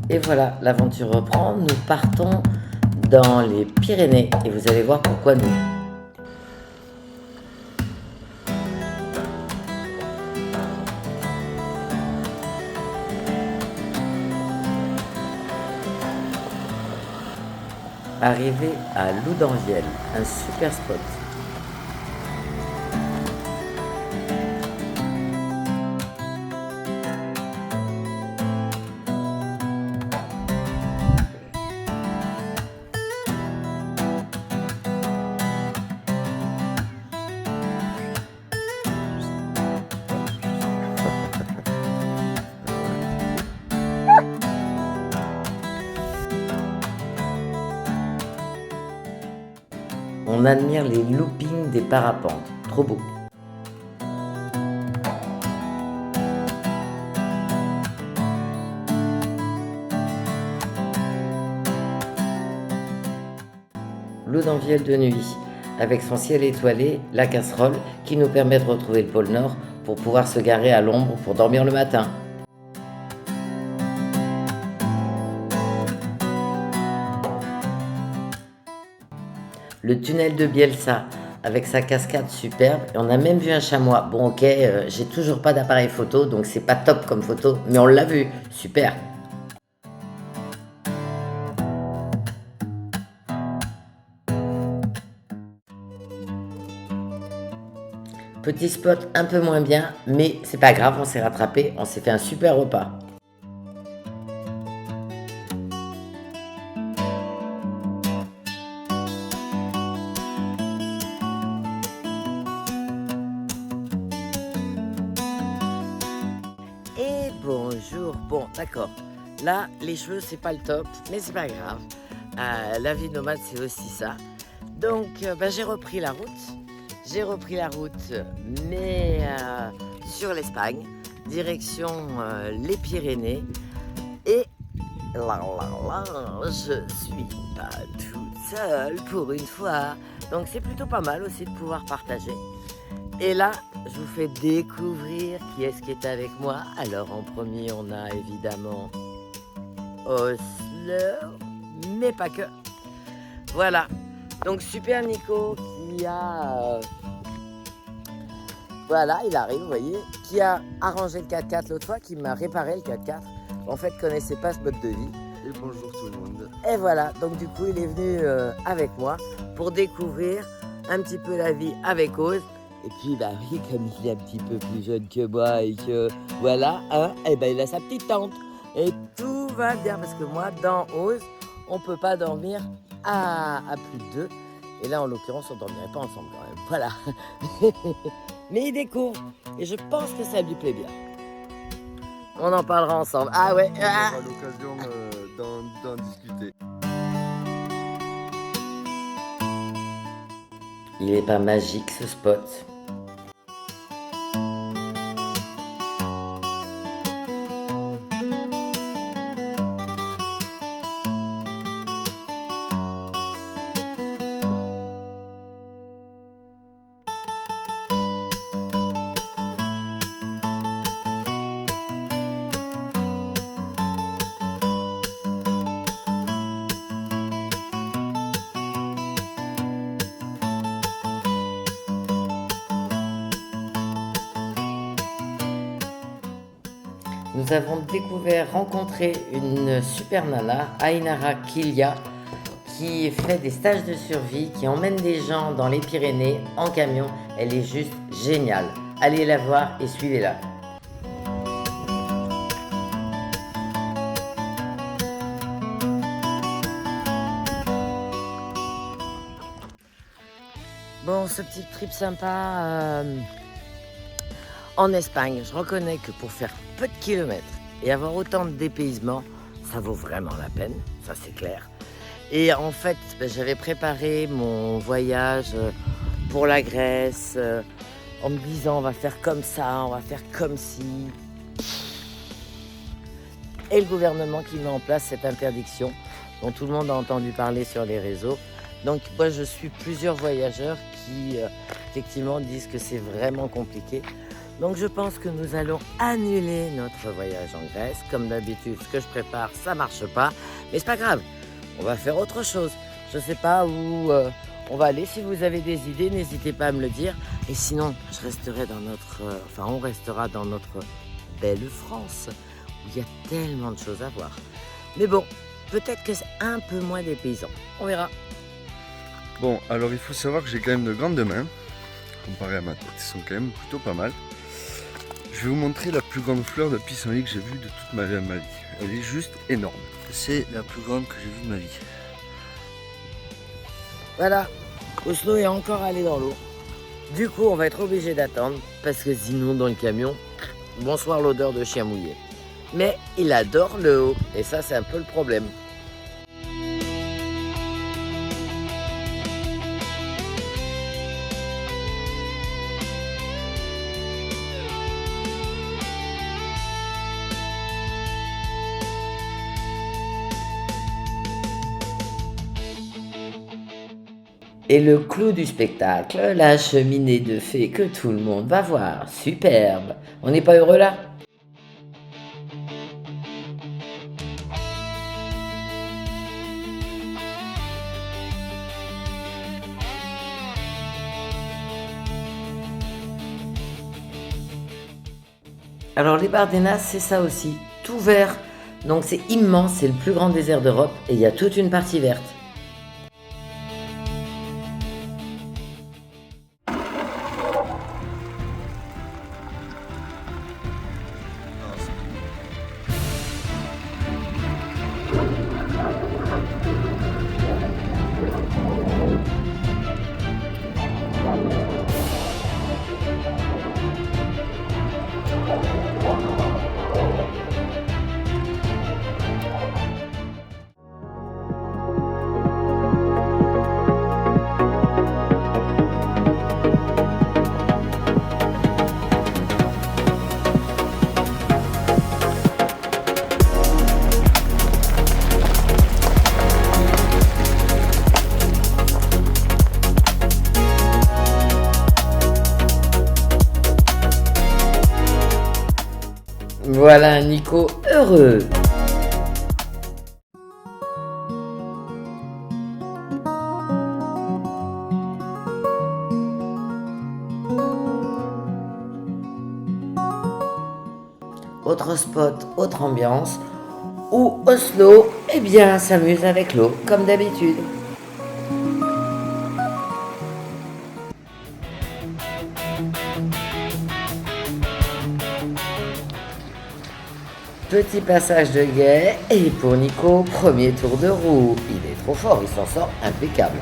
Et voilà, l'aventure reprend. Nous partons dans les Pyrénées et vous allez voir pourquoi nous. Arrivé à Loudanvielle, un super spot. On admire les loopings des parapentes, trop beau. Loudanvielle de nuit, avec son ciel étoilé, la casserole, qui nous permet de retrouver le pôle Nord pour pouvoir se garer à l'ombre pour dormir le matin. Le tunnel de Bielsa, avec sa cascade superbe, et on a même vu un chamois. Bon ok, j'ai toujours pas d'appareil photo, donc c'est pas top comme photo, mais on l'a vu, super. Petit spot un peu moins bien, mais c'est pas grave, on s'est rattrapé, on s'est fait un super repas. Et bonjour, bon d'accord, là les cheveux c'est pas le top, mais c'est pas grave, la vie nomade c'est aussi ça. Donc j'ai repris la route, mais sur l'Espagne, direction les Pyrénées, et là, je suis pas toute seule pour une fois, donc c'est plutôt pas mal aussi de pouvoir partager. Et là, je vous fais découvrir qui est-ce qui est avec moi. Alors en premier, on a évidemment Osler, mais pas que. Voilà, donc super Nico qui a... voilà, il arrive, vous voyez, qui a arrangé le 4x4 l'autre fois, qui m'a réparé le 4x4. En fait, connaissait pas ce mode de vie. Et bonjour tout le monde. Et voilà, donc du coup, il est venu avec moi pour découvrir un petit peu la vie avec Ose. Et puis, bah oui, comme il est un petit peu plus jeune que moi et que, voilà, hein, et ben il a sa petite tante. Et tout va bien, parce que moi, dans Ose, on peut pas dormir à plus de 2. Et là, en l'occurrence, on dormirait pas ensemble quand même. Voilà. Mais il découvre, et je pense que ça lui plaît bien. On en parlera ensemble. Ah ouais. On aura l'occasion d'en discuter. Il est pas magique ce spot. Nous avons rencontré une super nana, Ainara Kilia, qui fait des stages de survie, qui emmène des gens dans les Pyrénées en camion. Elle est juste géniale. Allez la voir et suivez-la. Bon, ce petit trip sympa en Espagne, je reconnais que pour faire peu de kilomètres et avoir autant de dépaysement, ça vaut vraiment la peine, ça c'est clair. Et en fait, j'avais préparé mon voyage pour la Grèce en me disant on va faire comme ça, on va faire comme ci. Et le gouvernement qui met en place cette interdiction dont tout le monde a entendu parler sur les réseaux. Donc moi je suis plusieurs voyageurs qui effectivement disent que c'est vraiment compliqué. Donc je pense que nous allons annuler notre voyage en Grèce. Comme d'habitude, ce que je prépare, ça marche pas. Mais c'est pas grave, on va faire autre chose. Je sais pas où on va aller. Si vous avez des idées, n'hésitez pas à me le dire. Et sinon, je resterai dans on restera dans notre belle France, où il y a tellement de choses à voir. Mais bon, peut-être que c'est un peu moins des paysans. On verra. Bon, alors il faut savoir que j'ai quand même de grandes mains, comparé à ma tête, ils sont quand même plutôt pas mal. Je vais vous montrer la plus grande fleur de pissenlit que j'ai vue de toute ma vie. Elle est juste énorme. C'est la plus grande que j'ai vue de ma vie. Voilà, Oslo est encore allé dans l'eau. Du coup, on va être obligé d'attendre parce que sinon, dans le camion, bonsoir l'odeur de chien mouillé. Mais il adore le haut et ça, c'est un peu le problème. Et le clou du spectacle, la cheminée de fées que tout le monde va voir. Superbe. On n'est pas heureux là ? Alors les Bardenas, c'est ça aussi, tout vert. Donc c'est immense, c'est le plus grand désert d'Europe et il y a toute une partie verte. Voilà un Nico heureux. Autre spot, autre ambiance, où Oslo, eh bien, s'amuse avec l'eau, comme d'habitude. Petit passage de guet, et pour Nico, premier tour de roue. Il est trop fort, il s'en sort impeccable.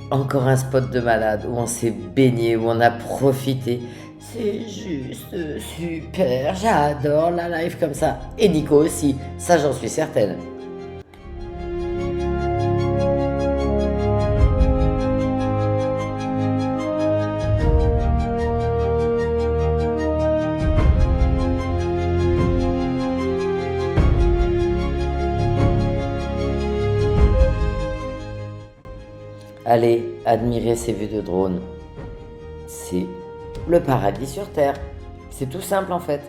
Encore un spot de malade où on s'est baigné, où on a profité. C'est juste super, j'adore la life comme ça. Et Nico aussi, ça j'en suis certaine. Allez, admirez ces vues de drone. C'est le paradis sur Terre. C'est tout simple en fait.